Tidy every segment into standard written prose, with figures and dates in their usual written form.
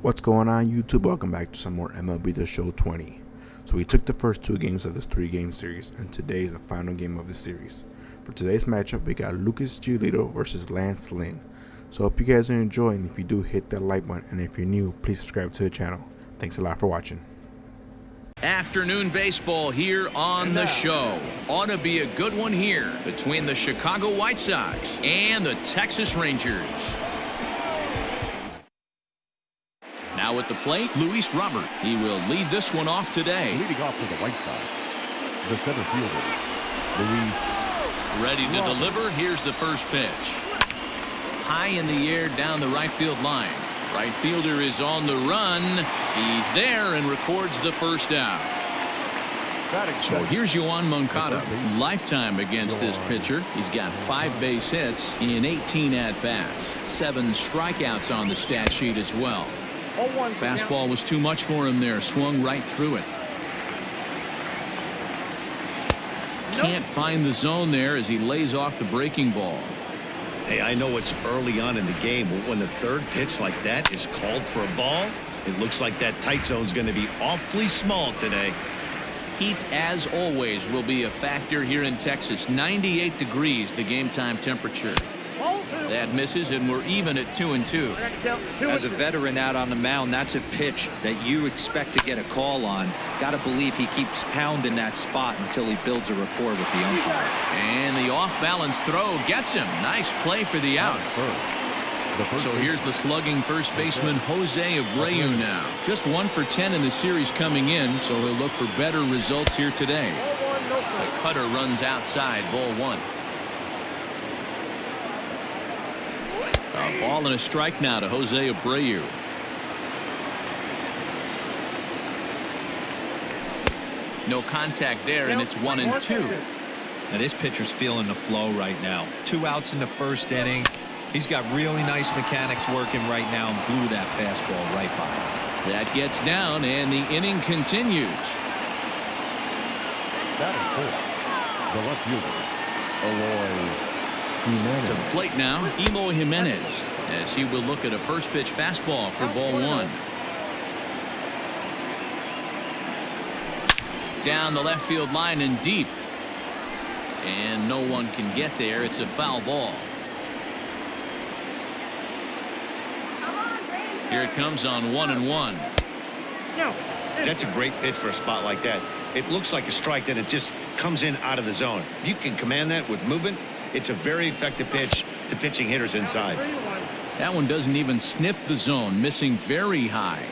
What's going on, YouTube? Welcome back to some more MLB The Show 20. So we took the first 2 games of this 3-game series, and today is the final game of the series. For today's matchup, we got Lucas Giolito versus Lance Lynn. So hope you guys are enjoying. If you do, hit that like button, and if you're new, please subscribe to the channel. Thanks a lot for watching. Afternoon baseball here on the show. Ought to be a good one here between the Chicago White Sox and the Texas Rangers. Now at the plate, Luis Robert. He will lead this one off today. Leading off to the White Sox, the center fielder, Luis. Ready to deliver. Here's the first pitch. High in the air down the right field line. Right fielder is on the run. He's there and records the first out. So here's Yoan Moncada. Lifetime against this pitcher. He's got 5 base hits in 18 at-bats. 7 strikeouts on the stat sheet as well. Fastball was too much for him there. Swung right through it. Can't find the zone there as he lays off the breaking ball. Hey, I know it's early on in the game, but when the third pitch like that is called for a ball, it looks like that tight zone is going to be awfully small today. Heat, as always, will be a factor here in Texas. 98 degrees, the game time temperature. That misses, and we're even at 2-2. As a veteran out on the mound, that's a pitch that you expect to get a call on. Got to believe he keeps pounding that spot until he builds a rapport with the umpire. And the off-balance throw gets him. Nice play for the out. So here's the slugging first baseman Jose Abreu now. Just 1 for 10 in the series coming in, so he'll look for better results here today. The cutter runs outside, ball 1. A ball and a strike now to Jose Abreu. No contact there, and it's 1-2. Now this pitcher's feeling the flow right now. 2 outs in the first inning. He's got really nice mechanics working right now and blew that fastball right by. That gets down, and the inning continues. That is 4. The left fielder, Eloy. To the plate now, Eloy Jimenez, as he will look at a first pitch fastball for ball 1. Down the left field line and deep. And no one can get there. It's a foul ball. Here it comes on 1-1. That's a great pitch for a spot like that. It looks like a strike, that it just comes in out of the zone. If you can command that with movement, it's a very effective pitch to pitching hitters inside. That one doesn't even sniff the zone, missing very high.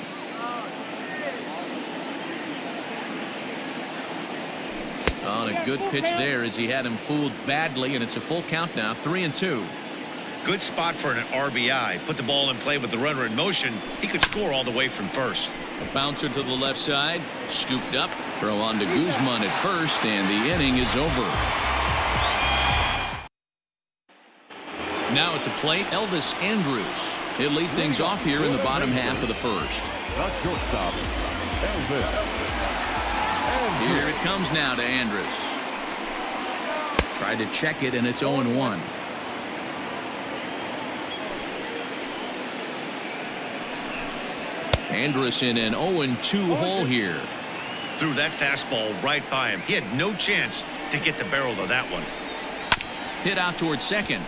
On a good pitch there as he had him fooled badly, and it's a full count now, 3-2. Good spot for an RBI. Put the ball in play with the runner in motion. He could score all the way from first. A bouncer to the left side, scooped up, throw on to Guzman at first, and the inning is over. Now at the plate, Elvis Andrus. He'll lead things off here in the bottom half of the first. Here it comes now to Andrus. Tried to check it, and it's 0-1. Andrus in an 0-2 hole here. Threw that fastball right by him. He had no chance to get the barrel of that one. Hit out towards second.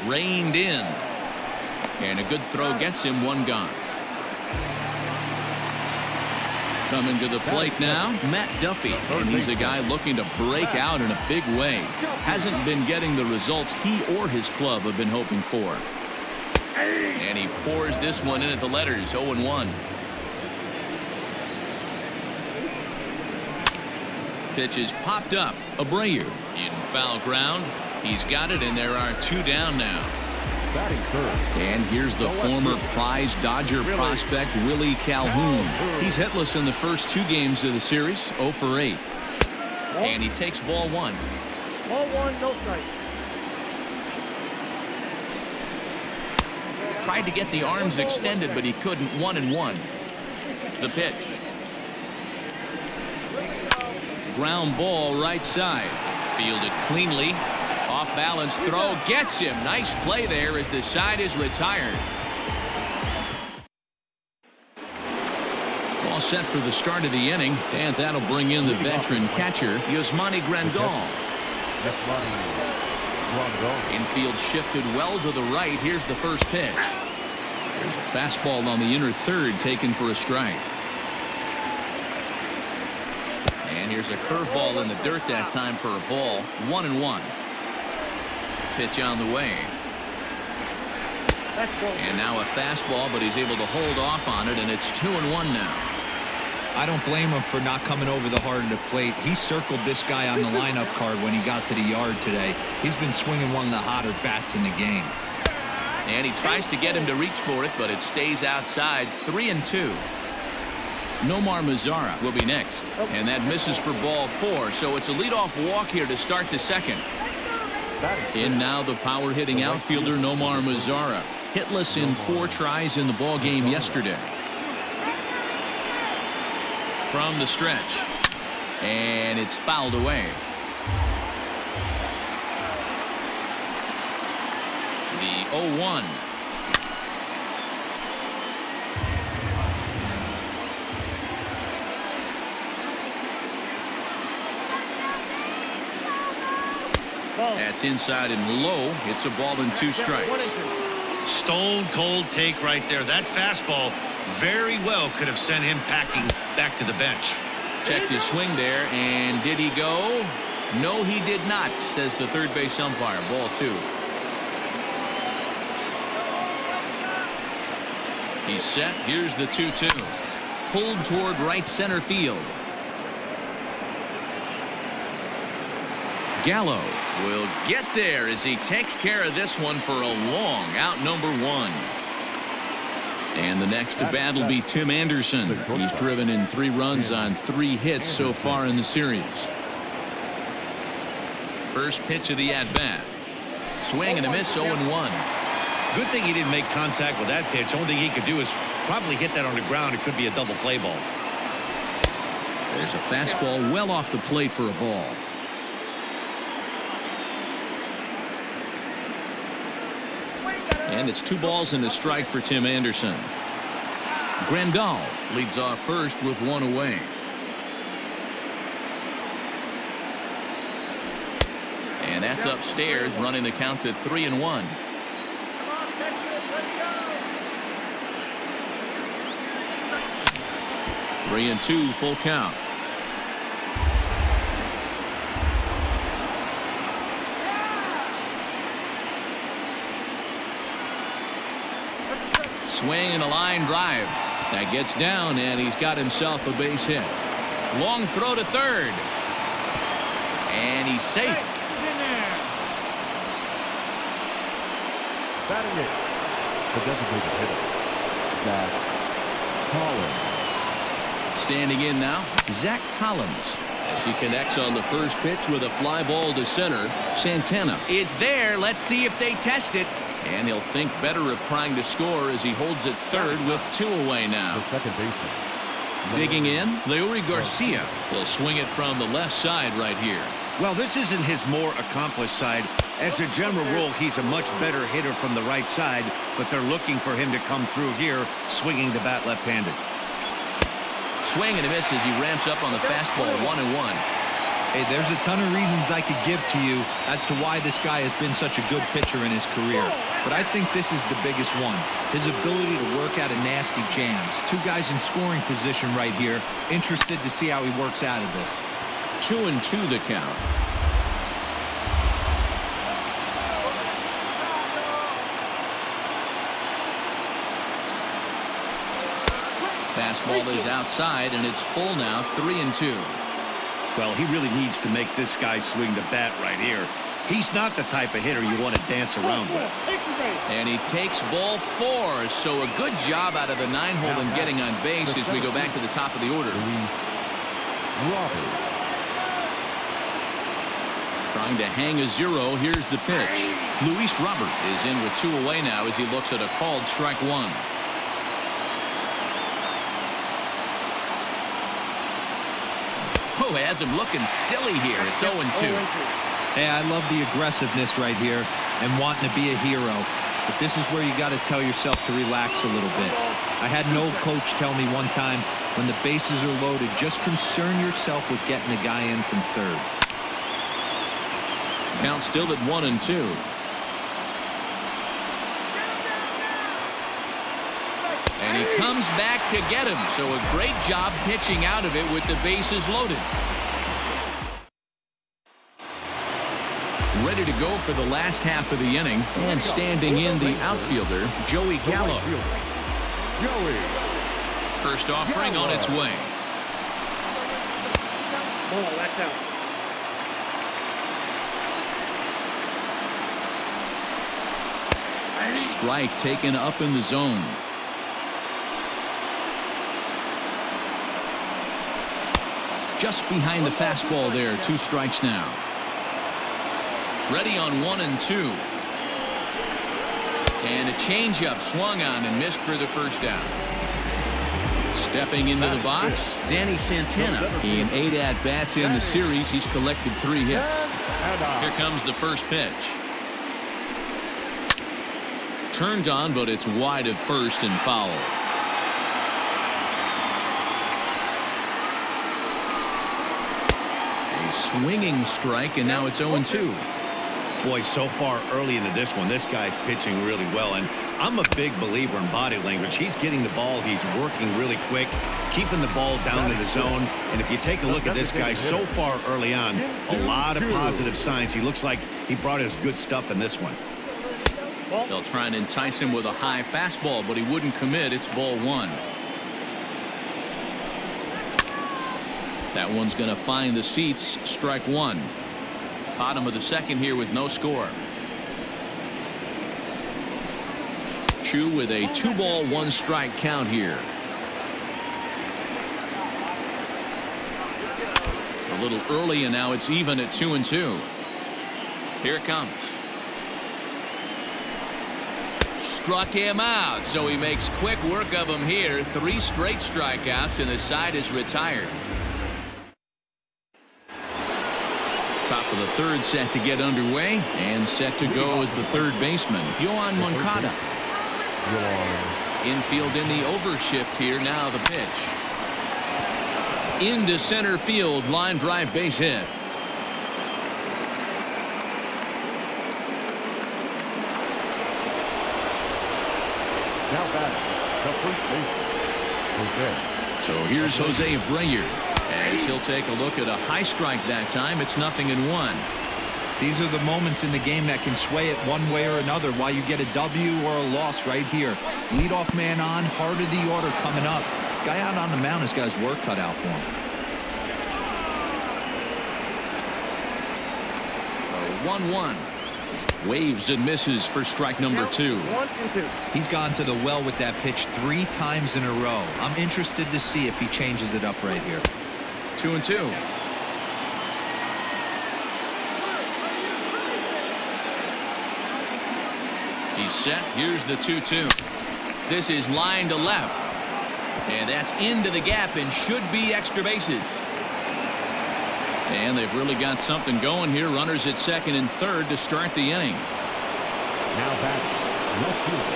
Reined in. And a good throw gets him 1 gone. Coming to the plate now, Matt Duffy. And he's a guy looking to break out in a big way. Hasn't been getting the results he or his club have been hoping for. And he pours this one in at the letters, 0-1. Pitch is popped up. Abreu in foul ground. He's got it, and there are 2 down now. And here's the former prize Dodger prospect, Willie Calhoun. He's hitless in the first 2 games of the series, 0 for 8. And he takes ball 1. Ball 1, no strike. Tried to get the arms extended, but he couldn't. 1-1. The pitch. Ground ball right side. Fielded cleanly. Off balance throw gets him. Nice play there as the side is retired. all set for the start of the inning, and that'll bring in the veteran catcher, Yasmani Grandal. Infield shifted well to the right. Here's the first pitch. There's a fastball on the inner third taken for a strike. And here's a curveball in the dirt that time for a ball. 1-1. Pitch on the way. And now a fastball, but he's able to hold off on it, and it's 2-1 now. I don't blame him for not coming over the heart of the plate. He circled this guy on the lineup card when he got to the yard today. He's been swinging one of the hotter bats in the game. And he tries to get him to reach for it, but it stays outside. 3-2. Nomar Mazara will be next, and that misses for ball 4, so it's a leadoff walk here to start the second. In now the power-hitting outfielder Nomar Mazara, hitless in 4 tries in the ball game yesterday. From the stretch, and it's fouled away. The 0-1. That's inside and low. It's a ball and 2 strikes. Stone cold take right there. That fastball very well could have sent him packing back to the bench. Checked his swing there, and did he go? No, he did not, says the third base umpire. Ball 2. He's set. Here's the 2-2. Pulled toward right center field. Gallo will get there as he takes care of this one for a long out, number 1. And the next to bat will be Tim Anderson. He's driven in 3 runs on 3 hits so far in the series. First pitch of the at-bat. Swing and a miss, 0-1. Good thing he didn't make contact with that pitch. Only thing he could do is probably hit that on the ground. It could be a double play ball. There's a fastball well off the plate for a ball. And it's 2 balls and a strike for Tim Anderson. Grandal leads off first with 1 away. And that's upstairs, running the count to 3-1. Three and 2, full count. Swing and a line drive. That gets down, and he's got himself a base hit. Long throw to third. And he's safe. Batting it, the designated hitter, Zach Collins. Standing in now, Zach Collins. As he connects on the first pitch with a fly ball to center. Santana is there. Let's see if they test it. And he'll think better of trying to score as he holds it third with 2 away now. The second baseman. Digging in, Leury Garcia will swing it from the left side right here. Well, this isn't his more accomplished side. As a general rule, he's a much better hitter from the right side, but they're looking for him to come through here, swinging the bat left-handed. Swing and a miss as he ramps up on the fastball. 1-1. Hey, there's a ton of reasons I could give to you as to why this guy has been such a good pitcher in his career. But I think this is the biggest one. His ability to work out of nasty jams. 2 guys in scoring position right here. Interested to see how he works out of this. 2-2 the count. Fastball is outside, and it's full now. 3-2. Well, he really needs to make this guy swing the bat right here. He's not the type of hitter you want to dance around with. And he takes ball 4. So a good job out of the 9-hole in getting on base as we go back to the top of the order. Trying to hang a 0. Here's the pitch. Luis Robert is in with 2 away now as he looks at a called strike 1. Oh, has him looking silly here. It's 0-2. Hey, I love the aggressiveness right here and wanting to be a hero. But this is where you got to tell yourself to relax a little bit. I had an old coach tell me one time, When the bases are loaded, just concern yourself with getting the guy in from third. Count still at 1-2. And he comes back to get him. So a great job pitching out of it with the bases loaded. Ready to go for the last half of the inning. And standing in the outfielder, Joey Gallo. First offering on its way. Ball, that's out. Strike taken up in the zone. Just behind the fastball there. 2 strikes now. Ready on 1-2. And a changeup swung on and missed for the first down. Stepping into the box, Danny Santana. In 8 at-bats in the series, he's collected 3 hits. Here comes the first pitch. Turned on, but it's wide at first and foul. A swinging strike, and now it's 0-2. Boy, so far early into this one, this guy's pitching really well. And I'm a big believer in body language. He's getting the ball. He's working really quick, keeping the ball down in the zone. And if you take a look at this guy so far early on, a lot of positive signs. He looks like he brought his good stuff in this one. They'll try and entice him with a high fastball, but he wouldn't commit. It's ball 1. That one's going to find the seats. Strike 1. Bottom of the second here with no score. Chu with a 2-ball 1-strike count here. A little early, and now it's even at 2-2. Here it comes. Struck him out, so he makes quick work of him here. 3 straight strikeouts, and the side is retired. Top of the third set to get underway, and set to go as the third baseman, Yoan Moncada. Infield in the overshift here. Now the pitch. Into center field, line drive base hit. Now back, the first baseman, Jose. So here's Jose Abreu, as he'll take a look at a high strike that time. It's 0-1. These are the moments in the game that can sway it one way or another, why you get a W or a loss right here. Leadoff man on, heart of the order coming up. Guy out on the mound has got his work cut out for him. 1-1. Waves and misses for strike number 2. 1-2. He's gone to the well with that pitch 3 times in a row. I'm interested to see if he changes it up right here. 2-2. He's set. Here's the 2-2. This is line to left. And that's into the gap and should be extra bases. And they've really got something going here. Runners at second and third to start the inning. Now back, left fielder,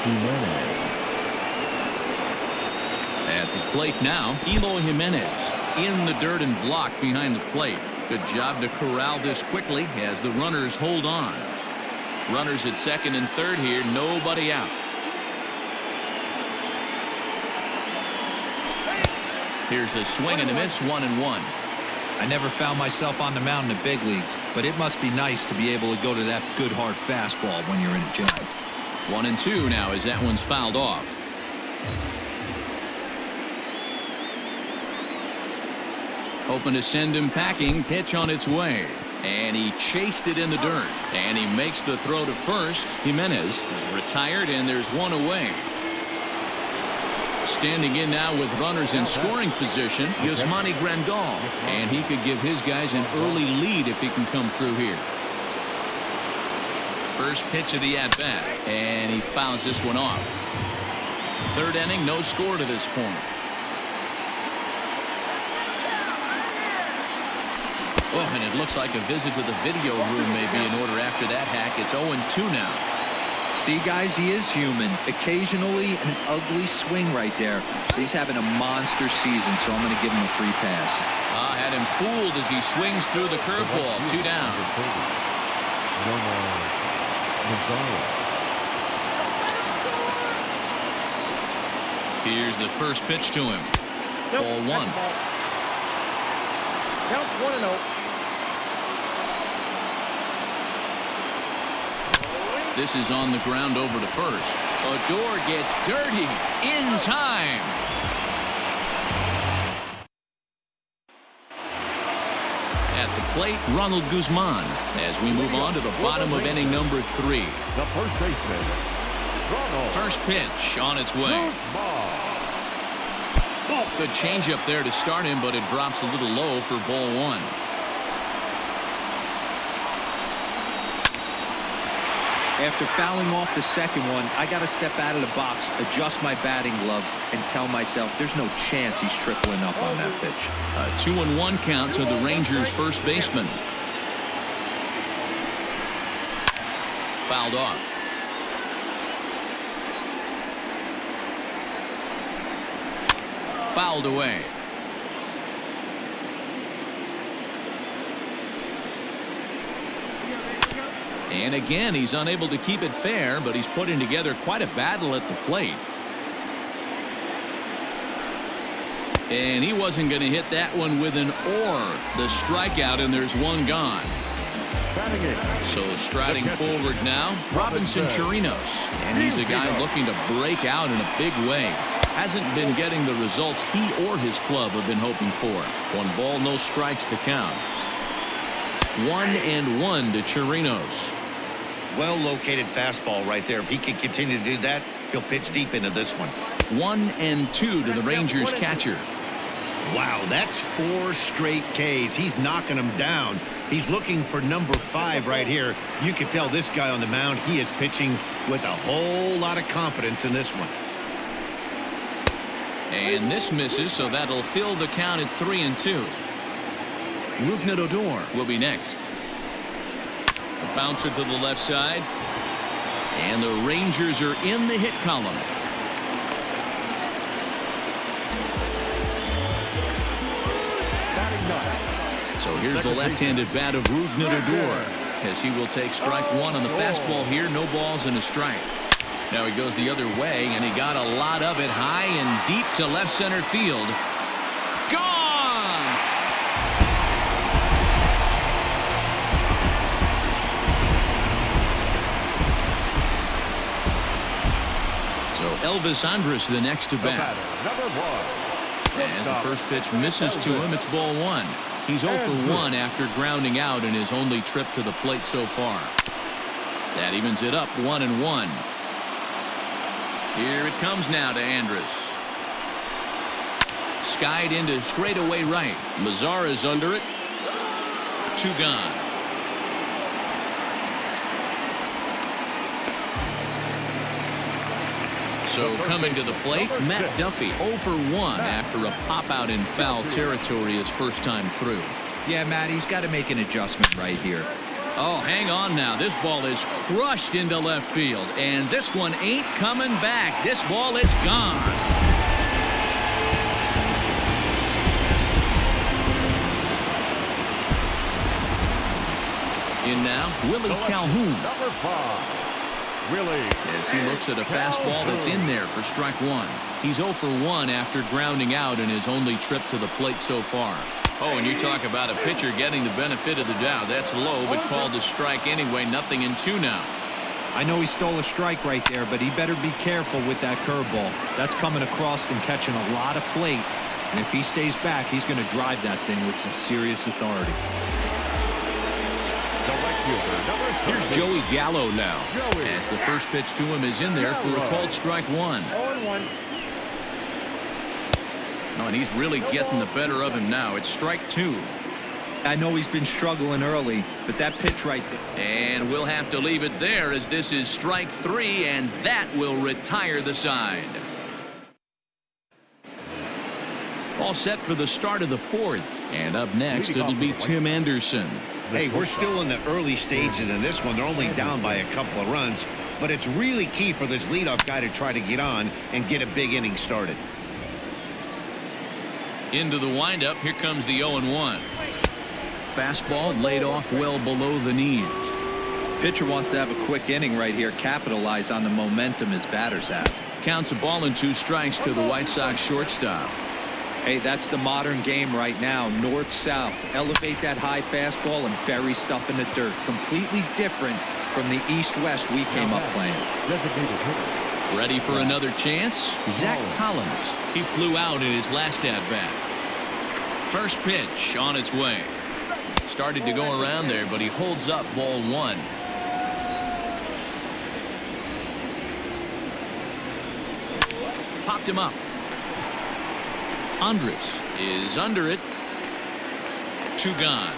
Jimenez. At the plate now, Eloy Jimenez in the dirt and blocked behind the plate. Good job to corral this quickly as the runners hold on. Runners at second and third here. Nobody out. Here's a swing and a miss. 1-1. I never found myself on the mound in the big leagues, but it must be nice to be able to go to that good hard fastball when you're in a jam. 1-2 now as that one's fouled off. Hoping to send him packing. Pitch on its way. And he chased it in the dirt. And he makes the throw to first. Jimenez is retired, and there's one away. Standing in now with runners in scoring position, Yasmani Grandal. And he could give his guys an early lead if he can come through here. First pitch of the at-bat. And he fouls this one off. Third inning, no score to this point. Oh, and it looks like a visit to the video room may be in order after that hack. It's 0-2 now. See, guys, he is human. Occasionally, an ugly swing right there. But he's having a monster season, so I'm going to give him a free pass. Had him fooled as he swings through the curveball. 2 down. Here's the first pitch to him. Nope, Ball 1. Count 1-0. This is on the ground over to first. Odor gets dirty in time. At the plate, Ronald Guzman, as we move on to the bottom of inning number 3. The first baseman, Ronald. First pitch on its way. Good changeup there to start him, but it drops a little low for ball 1. After fouling off the second one, I got to step out of the box, adjust my batting gloves, and tell myself there's no chance he's tripling up on that pitch. A 2-1 count to the Rangers' first baseman. Fouled off. Fouled away. And again, he's unable to keep it fair, but he's putting together quite a battle at the plate. And he wasn't going to hit that one with an or. The strikeout, and there's one gone. So striding forward now, Robinson Chirinos. And he's a guy looking to break out in a big way. Hasn't been getting the results he or his club have been hoping for. 1 ball, no strikes the count. 1-1 to Chirinos. Well-located fastball right there. If he can continue to do that, he'll pitch deep into this one. 1-2 to the Rangers catcher. Wow, that's 4 straight Ks. He's knocking them down. He's looking for number 5 right here. You can tell this guy on the mound, he is pitching with a whole lot of confidence in this one. And this misses, so that'll fill the count at 3-2. Rougned Odor will be next. A bouncer to the left side. And the Rangers are in the hit column. So here's the left-handed bat of Rougned Odor, as he will take strike 1 on the fastball here. No balls and a strike. Now he goes the other way, and he got a lot of it high and deep to left center field. Gone! So Elvis Andrus the next to bat. As the first pitch misses to him, it's ball 1. He's 0 for 1 after grounding out in his only trip to the plate so far. That evens it up 1-1. Here it comes now to Andrus. Skied into straightaway right. Mazara's under it. 2 gone. So coming to the plate, Matt Duffy 0 for 1 after a pop-out in foul territory his first time through. Yeah, Matt, he's got to make an adjustment right here. Oh, hang on now. This ball is crushed into left field, and this one ain't coming back. This ball is gone. In now, Willie Calhoun. Number 5. Willie. As he looks at a fastball that's in there for strike 1. He's 0 for 1 after grounding out in his only trip to the plate so far. Oh, and you talk about a pitcher getting the benefit of the doubt. That's low, but called a strike anyway. 0-2 now. I know he stole a strike right there, but he better be careful with that curveball. That's coming across and catching a lot of plate. And if he stays back, he's going to drive that thing with some serious authority. Here's Joey Gallo now. As the first pitch to him is in there for a called strike 1. 0-1. Oh, and he's really getting the better of him now. It's strike 2. I know he's been struggling early, but that pitch right there. And we'll have to leave it there as this is strike 3, and that will retire the side. All set for the start of the 4th. And up next, it'll be Tim Anderson. Hey, we're still in the early stages in this one. They're only down by a couple of runs. but it's really key for this leadoff guy to try to get on and get a big inning started. Into the windup. Here comes the 0-1. Fastball laid off well below the knees. Pitcher wants to have a quick inning right here, capitalize on the momentum his batters have. Counts a ball and 2 strikes to the White Sox shortstop. Hey, that's the modern game right now. North-south. Elevate that high fastball and bury stuff in the dirt. Completely different from the east-west we came up playing. Ready for another chance? Zach Collins. He flew out in his last at-bat. First pitch on its way. Started to go around there, but he holds up ball 1. Popped him up. Andres is under it. 2 gone.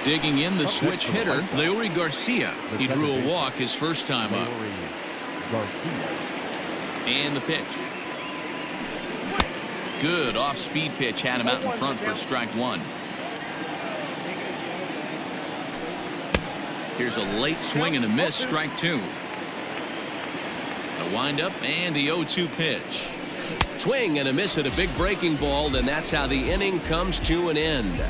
Digging in the switch hitter, Leury Garcia. He drew a walk his first time up. And the pitch. Good off-speed pitch, had him out in front for strike 1. Here's a late swing and a miss, strike 2. A windup and the 0-2 pitch. Swing and a miss at a big breaking ball, and that's how the inning comes to an end.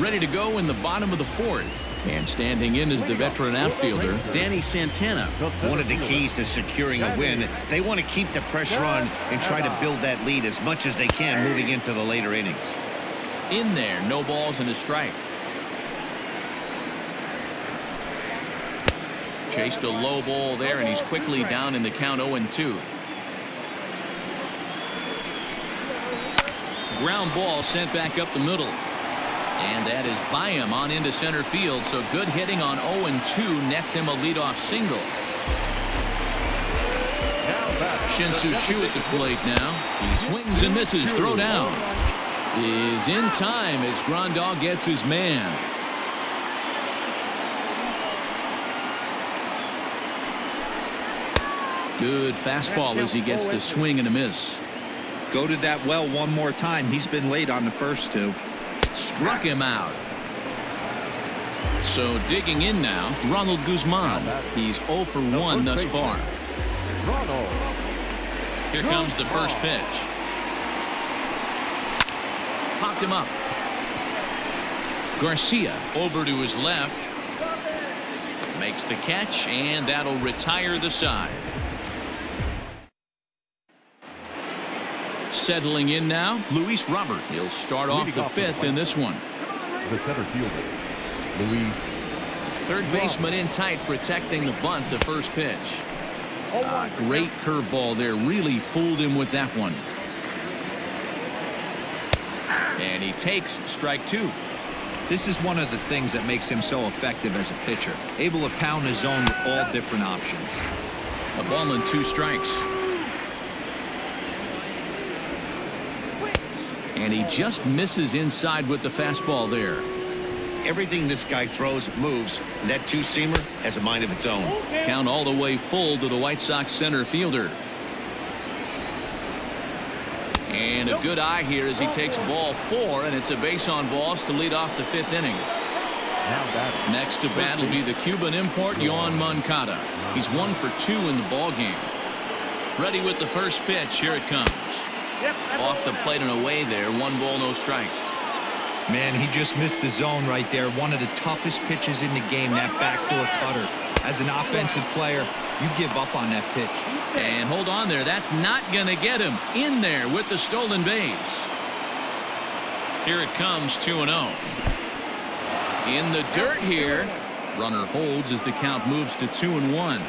Ready to go in the bottom of the 4th. And standing in is the veteran outfielder, Danny Santana. One of the keys to securing a win, they want to keep the pressure on and try to build that lead as much as they can moving into the later innings. In there, no balls and a strike. Chased a low ball there, and he's quickly down in the count 0-2. Ground ball sent back up the middle. And that is by him on into center field. So good hitting on 0-2 nets him a leadoff single. Shin-Soo Choo at the plate now. He swings and misses. Throw down is in time as Grandal gets his man. Good fastball as he gets the swing and a miss. Go to that well one more time. He's been late on the first 2. Struck him out. So digging in now, Ronald Guzman. He's 0 for 1 thus far. Here comes the first pitch. Popped him up. Garcia over to his left. Makes the catch, and that'll retire the side. Settling in now, Luis Robert. He'll start off the 5th in this one. The center fielder, Luis. Third baseman in tight, protecting the bunt, the first pitch. Great curveball there. Really fooled him with that one. And he takes strike 2. This is one of the things that makes him so effective as a pitcher. Able to pound his zone with all different options. A ball and 2 strikes. And he just misses inside with the fastball there. Everything this guy throws moves, and that 2-seamer has a mind of its own. Count all the way full to the White Sox center fielder. And a good eye here as he takes ball 4, and it's a base on balls to lead off the 5th inning. Next to bat will be the Cuban import, Yoan Moncada. He's 1 for 2 in the ball game. Ready with the first pitch. Here it comes. Off the plate and away there. 1 ball, no strikes. Man, he just missed the zone right there. One of the toughest pitches in the game, that backdoor cutter. As an offensive player, you give up on that pitch. And hold on there. That's not going to get him. In there with the stolen base. Here it comes, 2-0. In the dirt here. Runner holds as the count moves to 2-1.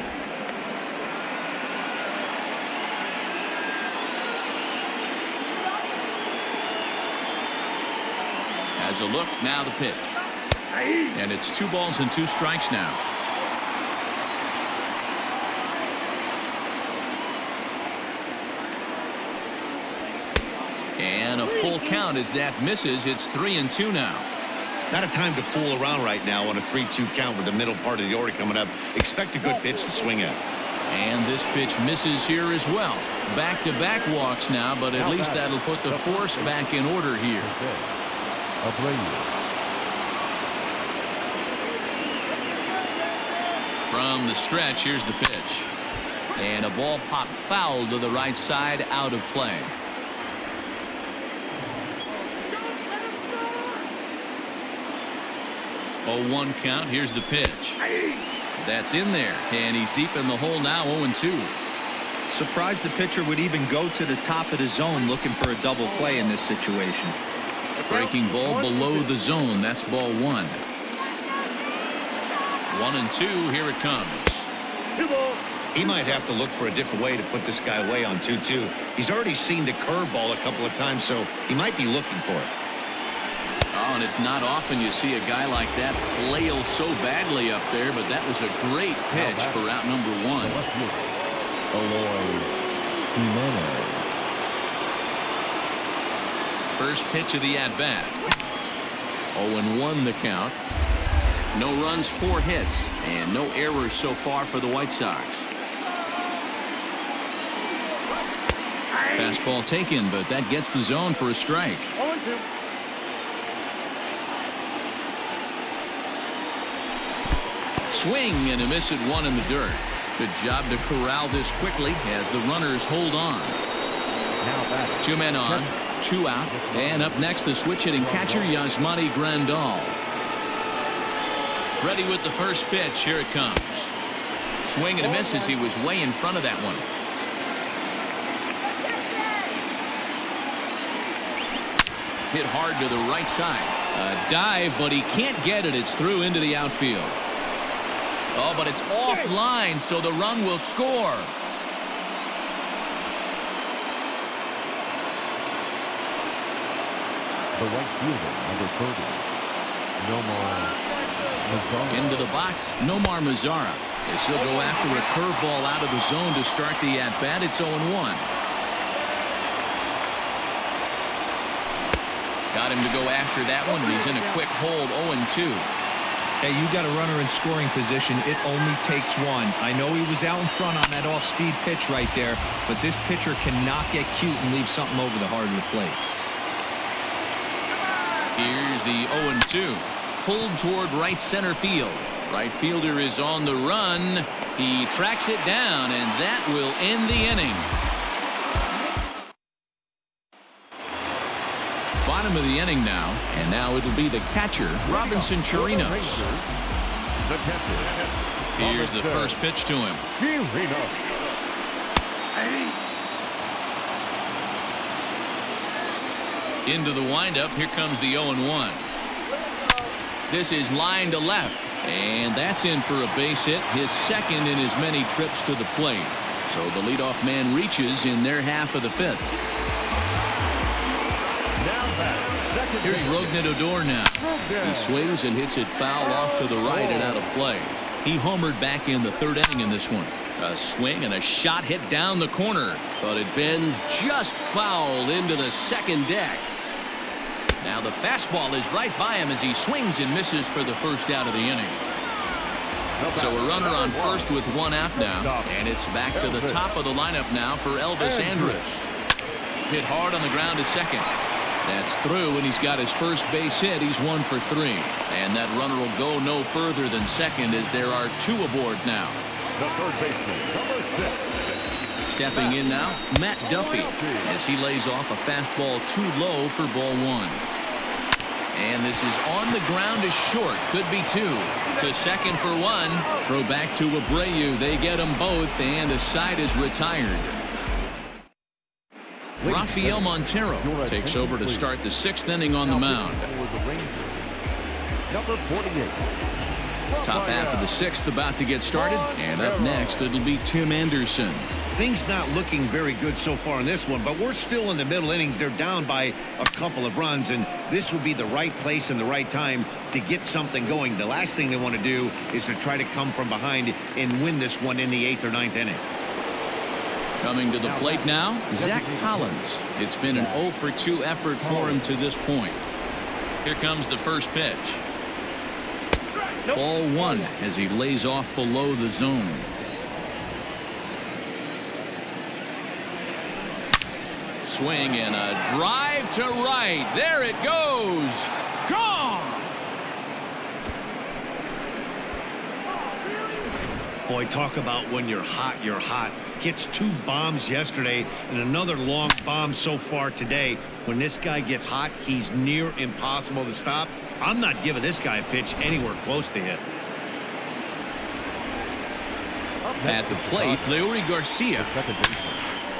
As a look, now the pitch. And it's 2 balls and 2 strikes now. And a full count as that misses. It's 3-2 now. Not a time to fool around right now on a 3-2 count with the middle part of the order coming up. Expect a good pitch to swing at. And this pitch misses here as well. Back-to-back walks now, but at least that'll put the force back in order here. From the stretch, here's the pitch. And a ball popped foul to the right side, out of play. Oh, 1 count. Here's the pitch. That's in there, and he's deep in the hole now. 0-2. Surprised the pitcher would even go to the top of the zone looking for a double play in this situation. Breaking ball below the zone. That's ball 1. 1-2. Here it comes. He might have to look for a different way to put this guy away on 2-2. He's already seen the curveball a couple of times, so he might be looking for it. Oh, and it's not often you see a guy like that flail so badly up there, but that was a great pitch for out number 1. First pitch of the at-bat. 0-1 the count. No runs, 4 hits, and no errors so far for the White Sox. Fastball taken, but that gets the zone for a strike. 0-2. Swing and a miss at 1 in the dirt. Good job to corral this quickly as the runners hold on. 2 men on, 2 out, and up next the switch hitting catcher Yasmani Grandal. Ready with the first pitch. Here it comes. Swing and a miss as he was way in front of that one. Hit hard to the right side. A dive, but he can't get it. It's through into the outfield. Oh, but it's offline, so the run will score. The right fielder, number 30, Nomar Mazara. Into the box, Nomar Mazara. As he'll go after a curveball out of the zone to start the at-bat. It's 0-1. Got him to go after that one, and he's in a quick hold. 0-2. Hey, you got a runner in scoring position. It only takes one. I know he was out in front on that off-speed pitch right there, but this pitcher cannot get cute and leave something over the heart of the plate. Here's the 0-2. Pulled toward right center field. Right fielder is on the run. He tracks it down, and that will end the inning. Bottom of the inning now, and now it'll be the catcher, Robinson Chirinos. The catcher. Here's the first pitch to him. Into the windup. Here comes the 0-1. This is line to left, and that's in for a base hit, his second in as many trips to the plate. So the leadoff man reaches in their half of the 5th. Here's Rougned Odor now. He swings and hits it foul off to the right and out of play. He homered back in the 3rd inning in this one. A swing and a shot hit down the corner, but it bends just foul into the second deck. Now the fastball is right by him as he swings and misses for the first out of the inning. So a runner on first with 1 out now, and it's back to the top of the lineup now for Elvis Andrus. Hit hard on the ground to second. That's through, and he's got his first base hit. He's 1 for 3. And that runner will go no further than second as there are 2 aboard now. The third baseman, number 6. Stepping in now, Matt Duffy, as he lays off a fastball too low for ball 1. And this is on the ground is short. Could be 2. To second for 1. Throw back to Abreu. They get them both, and the side is retired. Rafael Montero takes over to start the 6th inning on the mound. Number 48. Top half of the 6th about to get started, and up next it'll be Tim Anderson. Things not looking very good so far in this one, but we're still in the middle innings. They're down by a couple of runs, and this would be the right place and the right time to get something going. The last thing they want to do is to try to come from behind and win this one in the 8th or 9th inning. Coming to the plate now, Zach Collins. It's been an 0 for 2 effort for him to this point. Here comes the first pitch. Ball 1 as he lays off below the zone. Swing and a drive to right. There it goes. Gone! Boy, talk about when you're hot, you're hot. Gets 2 bombs yesterday and another long bomb so far today. When this guy gets hot, he's near impossible to stop. I'm not giving this guy a pitch anywhere close to hit. At the plate, Leury Garcia.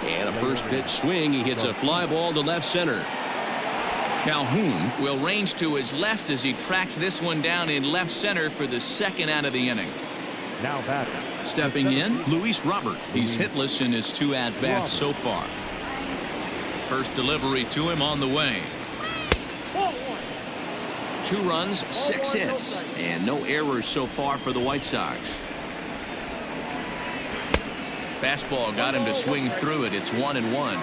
And a first pitch swing. He hits a fly ball to left center. Calhoun Will range to his left as he tracks this one down in left center for the second out of the inning. Now batting. Stepping in, Luis Robert. He's hitless in his 2 at-bats so far. First delivery to him on the way. 2 runs, 6 hits, and no errors so far for the White Sox. Fastball got him to swing through it. It's 1-1.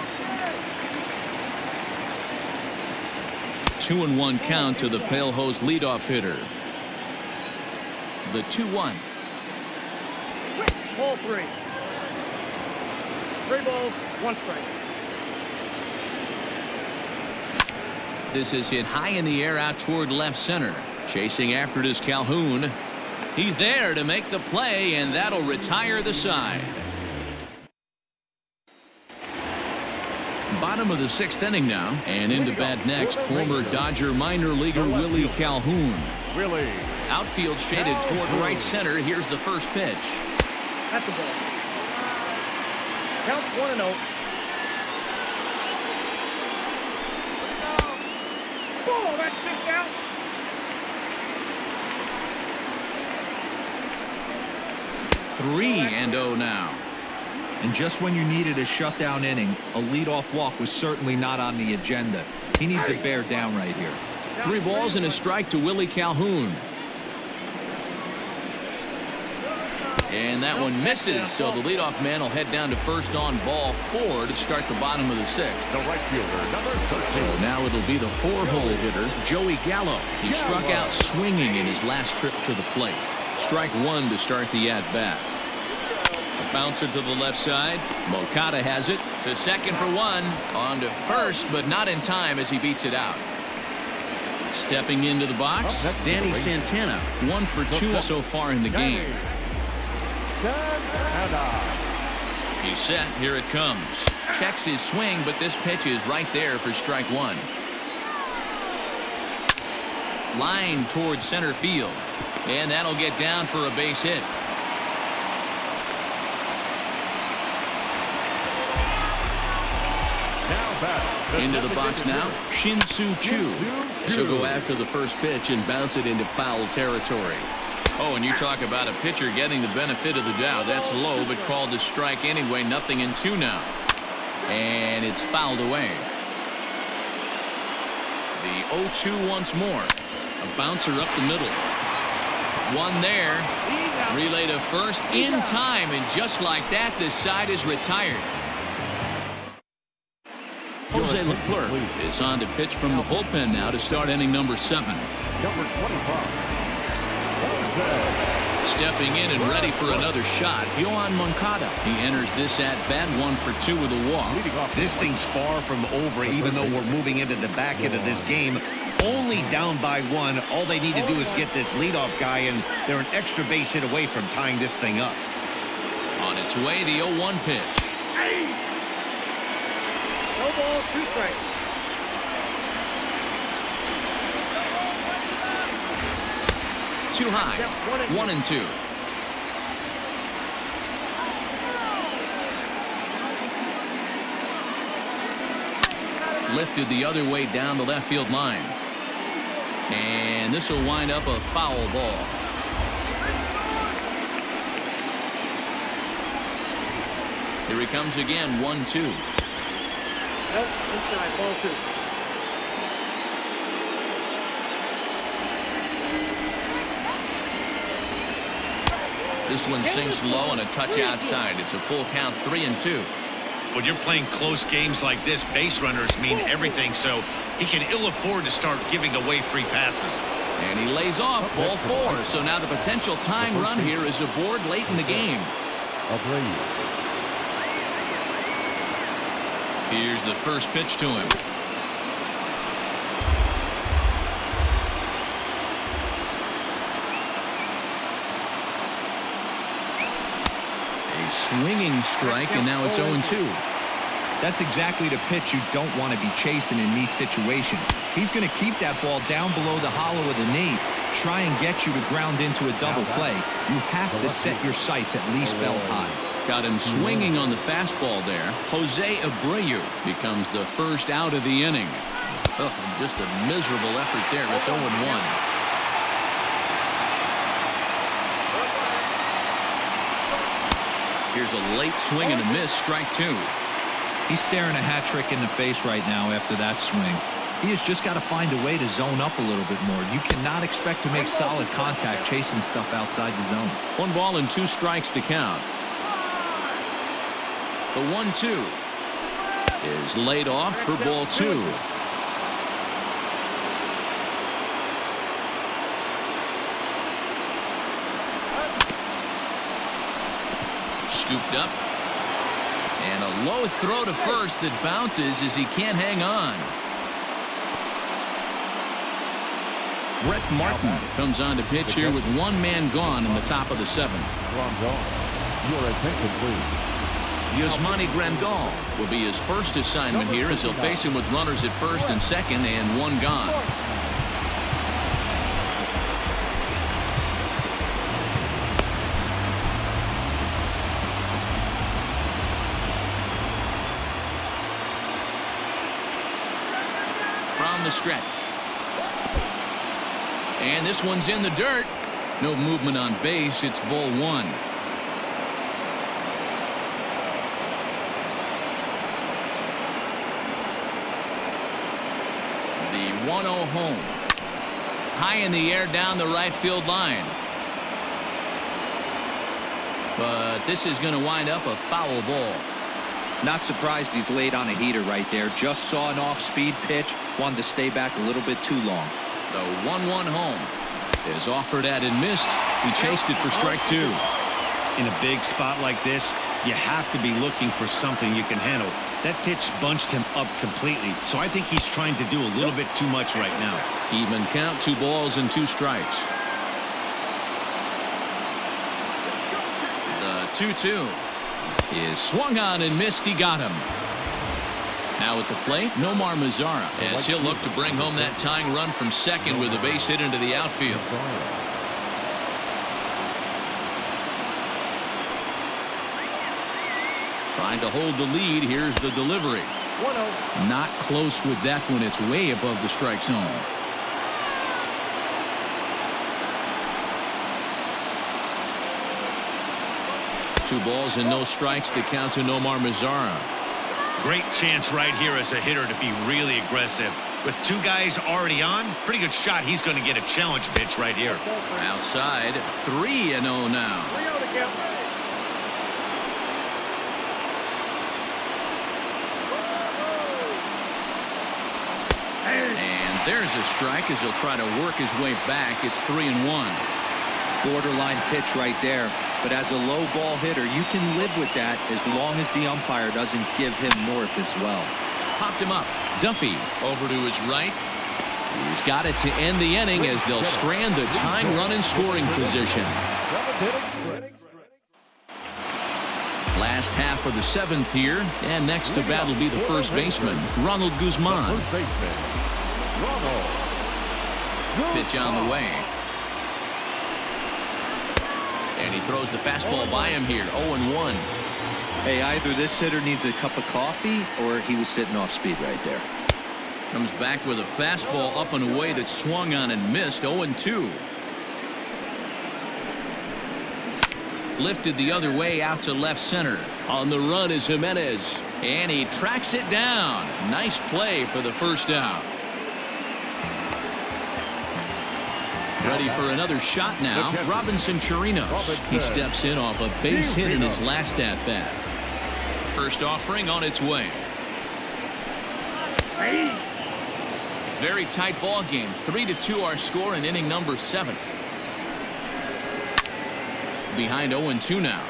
2-1 count to the Pale Hose leadoff hitter. The 2-1. Ball 3. 3 balls, 1 strike. This is hit high in the air out toward left center. Chasing after it is Calhoun. He's there to make the play, and that'll retire the side. Bottom of the 6th inning now, and into bat next, former Dodger minor leaguer Willie Calhoun. Willie. Outfield shaded toward right center. Here's the first pitch. That's the ball. Count 1-0. Oh, that's 6 out. Three and 0 now. And just when you needed a shutdown inning, a leadoff walk was certainly not on the agenda. He needs to bear down right here. 3 balls and a strike to Willie Calhoun. And that one misses, so the leadoff man will head down to first on ball 4 to start the bottom of the 6th. The right fielder, number 13. So now it'll be the 4-hole hitter, Joey Gallo. He struck out swinging in his last trip to the plate. Strike 1 to start the at-bat. A bouncer to the left side. Moncada has it to second for 1. On to first, but not in time as he beats it out. Stepping into the box, Danny Santana. 1 for 2 so far in the game. He's set. Here it comes. Checks his swing, but this pitch is right there for strike 1. Line towards center field. And that'll get down for a base hit. Into the box now, Shin-Soo Choo. So go after the first pitch and bounce it into foul territory. Oh, and you talk about a pitcher getting the benefit of the doubt. That's low, but called a strike anyway. 0-2 now. And it's fouled away. The 0-2 once more. A bouncer up the middle. 1 there. Relay to first in time, and just like that, the side is retired. Jose Leclerc is on to pitch from the bullpen now to start inning number 7. Number 25. Stepping in and ready for another shot, Yohan Moncada. He enters this at-bat 1 for 2 with a walk. This thing's far from over, even though we're moving into the back end of this game. Only down by 1. All they need to do is get this leadoff guy, and they're an extra base hit away from tying this thing up. On its way, the 0-1 pitch. No ball, 2 strikes. Too high. 1-2. Lifted the other way down the left field line. And this will wind up a foul ball. Here he comes again, 1-2. Nope, inside, ball 2. This one sinks low and a touch outside. It's a full count, 3-2. When you're playing close games like this, base runners mean everything, so he can ill afford to start giving away free passes. And he lays off ball 4. So now the potential tying run here is aboard late in the game. Here's the first pitch to him. A swinging strike, and now it's 0-2. That's exactly the pitch you don't want to be chasing in these situations. He's going to keep that ball down below the hollow of the knee, try and get you to ground into a double play. You have to set your sights at least belt high. Got him swinging on the fastball there. Jose Abreu becomes the first out of the inning. Oh, just a miserable effort there. It's 0-1. Here's a late swing and a miss, strike 2. He's staring a hat trick in the face right now after that swing. He has just got to find a way to zone up a little bit more. You cannot expect to make solid contact chasing stuff outside the zone. 1 ball and 2 strikes to count. The 1-2 is laid off for ball 2. Scooped up. And a low throw to first that bounces as he can't hang on. Brett Martin comes on to pitch here with 1 man gone in the top of the 7th. Your attention, please. Yasmani Grandal will be his first assignment here as he'll face him with runners at first and second and 1 gone. From the stretch. And this one's in the dirt. No movement on base. It's ball 1. The 1-0 home. High in the air down the right field line. But this is going to wind up a foul ball. Not surprised he's laid on a heater right there. Just saw an off-speed pitch. Wanted to stay back a little bit too long. The 1-1 home is offered at and missed. He chased it for strike 2. In a big spot like this, you have to be looking for something you can handle. That pitch bunched him up completely, so I think he's trying to do a little bit too much right now. Even count, 2 balls and 2 strikes. The 2-2 is swung on and missed. He got him. Now at the plate, Nomar Mazara, as he'll look to bring home that tying run from second with a base hit into the outfield. Trying to hold the lead. Here's the delivery. 1-0. Not close with that one. It's way above the strike zone. Two balls and no strikes to count to Nomar Mazara. Great chance right here as a hitter to be really aggressive. With 2 guys already on, pretty good shot. He's going to get a challenge pitch right here. Outside, 3-0 now. 3-0 to count. And there's a strike as he'll try to work his way back. It's 3-1. Borderline pitch right there. But as a low ball hitter, you can live with that as long as the umpire doesn't give him north as well. Popped him up. Duffy over to his right. He's got it to end the inning as they'll strand the tying run in scoring position. Last half of the 7th here, and next to bat will be the first baseman, Ronald Guzman. Pitch on the way. And he throws the fastball by him here, 0-1. Hey, either this hitter needs a cup of coffee or he was sitting off speed right there. Comes back with a fastball up and away that swung on and missed, 0-2. Lifted the other way out to left center. On the run is Jimenez. And he tracks it down. Nice play for the first out. Ready for another shot now. Robinson Chirinos. He steps in off a base hit in his last at-bat. First offering on its way. Very tight ball game. 3-2 our score in inning number 7. Behind 0-2 now.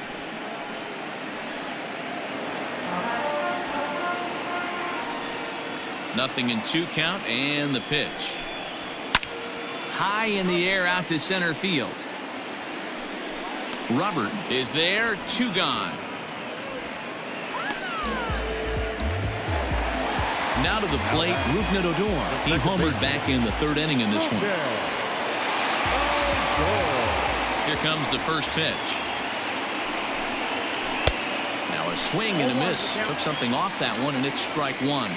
Nothing in 2 count and the pitch. High in the air out to center field. Robert is there, 2 gone. now to the plate, Rougned Odor. He homered back in the third inning in this one. Here comes the first pitch. Now a swing and a miss. Took something off that one, and it's strike one.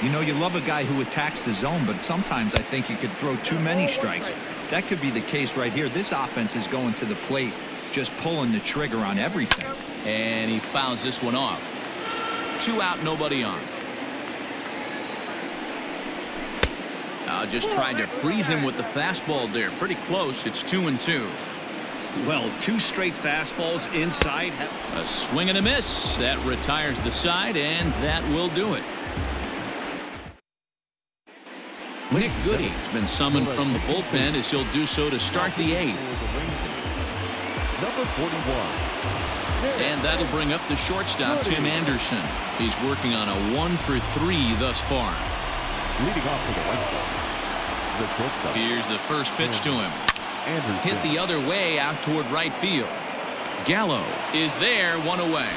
You know, you love a guy who attacks the zone, but sometimes I think you could throw too many strikes. That could be the case right here. This offense is going to the plate, just pulling the trigger on everything. And he fouls this one off. 2 out, nobody on. Just tried to freeze him with the fastball there. Pretty close. It's 2-2. Well, 2 straight fastballs inside. A swing and a miss. That retires the side, and that will do it. Nick Goody has been summoned from the bullpen as he'll do so to start the 8th. Number 41. And that'll bring up the shortstop, Tim Anderson. He's working on a 1 for 3 thus far. Leading off to the right side. The shortstop. Here's the first pitch to him. Anderson. Hit the other way out toward right field. Gallo is there, 1 away.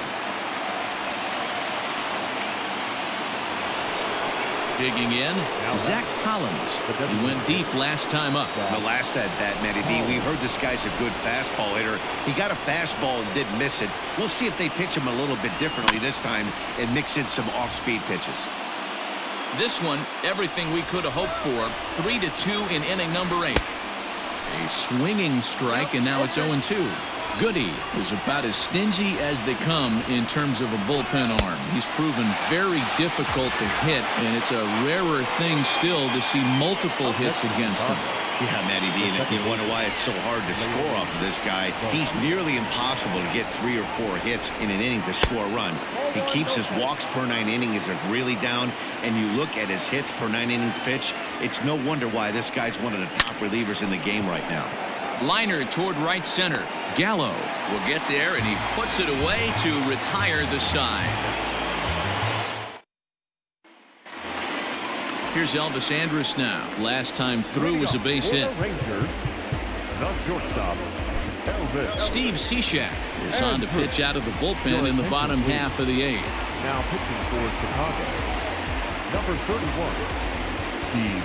Digging in, Zach Collins. He went deep last time up. The last at bat, Matty D, we heard this guy's a good fastball hitter. He got a fastball and didn't miss it. We'll see if they pitch him a little bit differently this time and mix in some off-speed pitches. This one, everything we could have hoped for. 3-2 in inning number 8. A swinging strike, and now it's 0-2. Goody is about as stingy as they come in terms of a bullpen arm. He's proven very difficult to hit, and it's a rarer thing still to see multiple hits against him. Yeah, Matty D, and if you wonder why it's so hard to score off of this guy, he's nearly impossible to get 3 or 4 hits in an inning to score a run. He keeps his walks per 9 innings are really down, and you look at his hits per 9 innings pitch, it's no wonder why this guy's one of the top relievers in the game right now. Liner toward right center. Gallo will get there, and he puts it away to retire the side. Here's Elvis Andrus now. Last time through was a base hit. Steve Cishek is on to pitch out of the bullpen in the bottom half of the 8th. Now pitching for Chicago. Number 31, Steve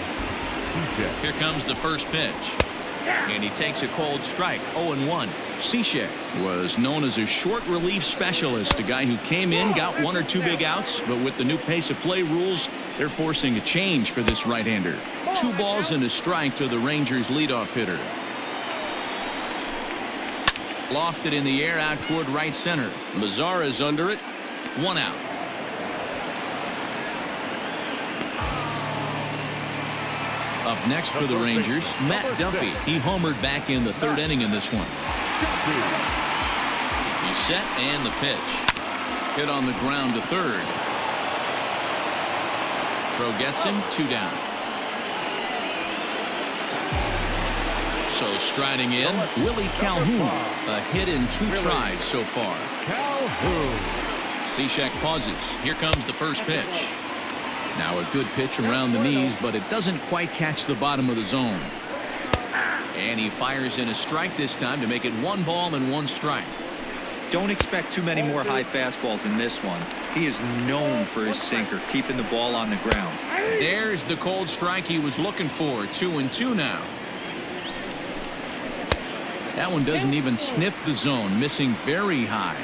Cishek. Here comes the first pitch. And he takes a cold strike. 0-1. Cishek was known as a short relief specialist, a guy who came in, got 1 or 2 big outs, but with the new pace of play rules, they're forcing a change for this right-hander. 2 balls and a strike to the Rangers leadoff hitter. Lofted in the air out toward right center. Mazara's under it. 1 out. Up next for the Rangers, Matt Duffy. He homered back in the 3rd inning in this one. He's set, and the pitch. Hit on the ground to 3rd. Throw gets him, 2 down. So striding in, Willie Calhoun. A hit in 2 tries so far. Cishek pauses. Here comes the first pitch. Now a good pitch around the knees, but it doesn't quite catch the bottom of the zone. And he fires in a strike this time to make it 1 ball and 1 strike. Don't expect too many more high fastballs in this one. He is known for his sinker, keeping the ball on the ground. There's the cold strike he was looking for. 2-2 now. That one doesn't even sniff the zone, missing very high.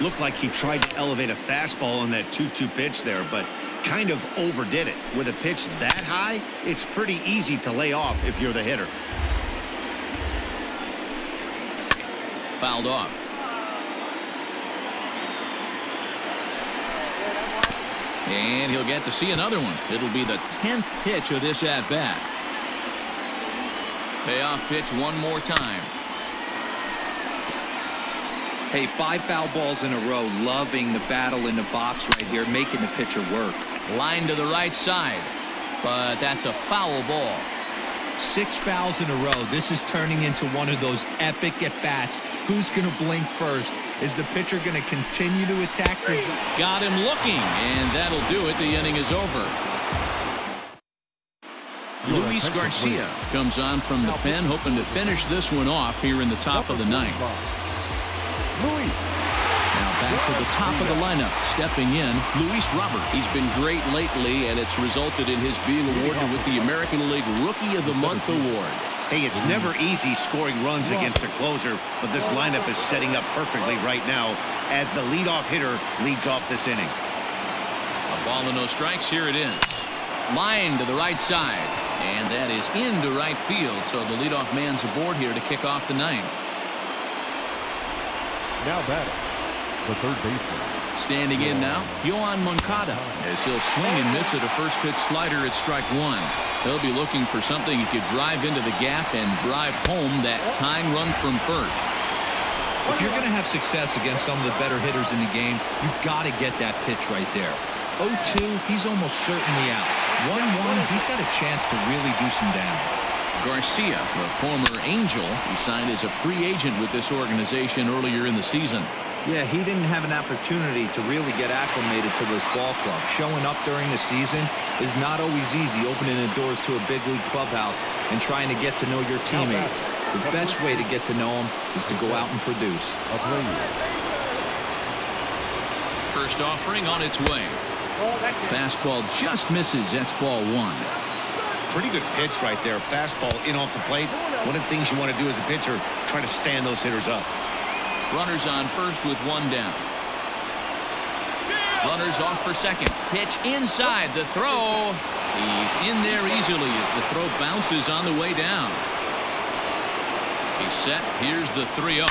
Looked like he tried to elevate a fastball on that 2-2 pitch there, but kind of overdid it. With a pitch that high, it's pretty easy to lay off if you're the hitter. Fouled off. And he'll get to see another one. It'll be the 10th pitch of this at-bat. Payoff pitch one more time. Hey, 5 foul balls in a row. Loving the battle in the box right here, making the pitcher work. Line to the right side, but that's a foul ball. 6 fouls in a row. This is turning into one of those epic at-bats. Who's going to blink first? Is the pitcher going to continue to attack this? Got him looking, and that'll do it. The inning is over. Luis Garcia comes on from the pen, hoping to finish this one off here in the top of the 9th. Now Back to the top of the lineup, stepping in, Luis Robert. He's been great lately, and it's resulted in his being awarded with the American League Rookie of the Month award. Hey, it's never easy scoring runs against a closer, but this lineup is setting up perfectly right now as the leadoff hitter leads off this inning. A ball and no strikes. Here it is. Line to the right side, and that is into right field, so the leadoff man's aboard here to kick off the ninth. Now batting, the third baseman. Standing in now, Yohan Moncada, as he'll swing and miss at a first pitch slider at strike one. He'll be looking for something he could drive into the gap and drive home that tying run from first. If you're going to have success against some of the better hitters in the game, you've got to get that pitch right there. 0-2, he's almost certainly out. 1-1, he's got a chance to really do some damage. Garcia, the former Angel, he signed as a free agent with this organization earlier in the season. Yeah, he didn't have an opportunity to really get acclimated to this ball club. Showing up during the season is not always easy, opening the doors to a big league clubhouse and trying to get to know your teammates. The best way to get to know them is to go out and produce. First offering on its way. Fastball just misses. That's ball one. Pretty good pitch right there. Fastball in off the plate. One of the things you want to do as a pitcher, try to stand those hitters up. Runners on first with one down. Runners off for second. Pitch inside. The throw. He's in there easily as the throw bounces on the way down. He's set. Here's the 3-0.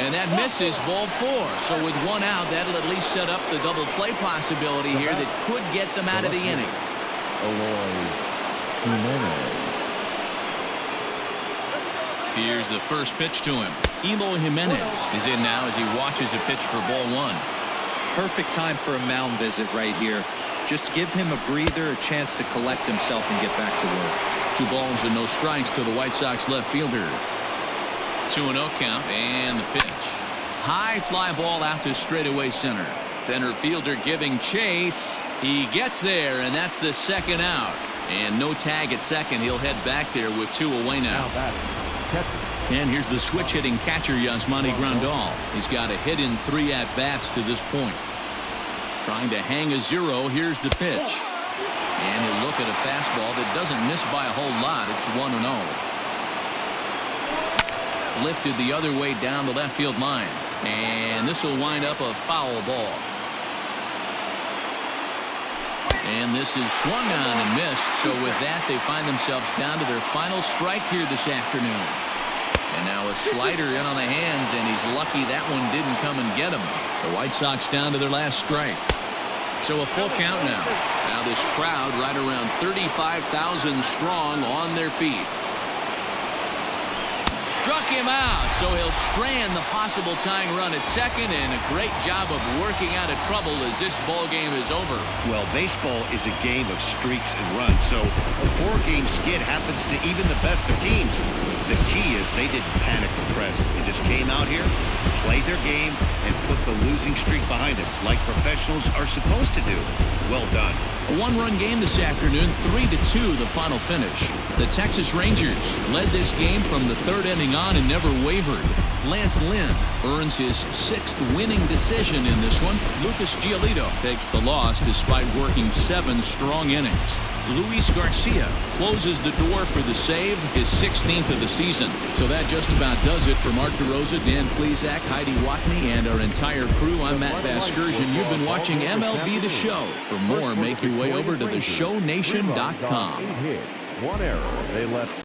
And that misses, ball four. So with one out, that'll at least set up the double play possibility here that could get them out of the inning. Here's the first pitch to him. Eloy Jimenez is in now as he watches a pitch for ball one. Perfect time for a mound visit right here. Just to give him a breather, a chance to collect himself and get back to work. 2 balls and no strikes to the White Sox left fielder. 2-0 count and the pitch. High fly ball out to straightaway center. Center fielder giving chase. He gets there, and that's the second out. And no tag at second. He'll head back there with 2 away now. And here's the switch hitting catcher Yasmani Grandal. He's got a hit in 3 at-bats to this point. Trying to hang a 0. Here's the pitch. And he'll look at a fastball that doesn't miss by a whole lot. It's 1-0. Lifted the other way down the left field line. And this will wind up a foul ball. And this is swung on and missed. So with that, they find themselves down to their final strike here this afternoon. And now a slider in on the hands, and he's lucky that one didn't come and get him. The White Sox down to their last strike. So a full count now. Now this crowd right around 35,000 strong on their feet. Struck him out, so he'll strand the possible tying run at second, and a great job of working out of trouble as this ball game is over. Well, baseball is a game of streaks and runs, so a 4-game skid happens to even the best of teams. The key is they didn't panic or press. They just came out here, played their game, and put the losing streak behind them, like professionals are supposed to do. Well done. A 1-run game this afternoon, 3-2 the final finish. The Texas Rangers led this game from the 3rd inning on and never wavered. Lance Lynn earns his 6th winning decision in this one. Lucas Giolito takes the loss despite working 7 strong innings. Luis Garcia closes the door for the save, his 16th of the season. So that just about does it for Mark DeRosa, Dan Plesac, Heidi Watney, and our entire crew. I'm Matt Vasgersian. You've been watching MLB The Show. For more, make your way over to theshownation.com. 1 error. They left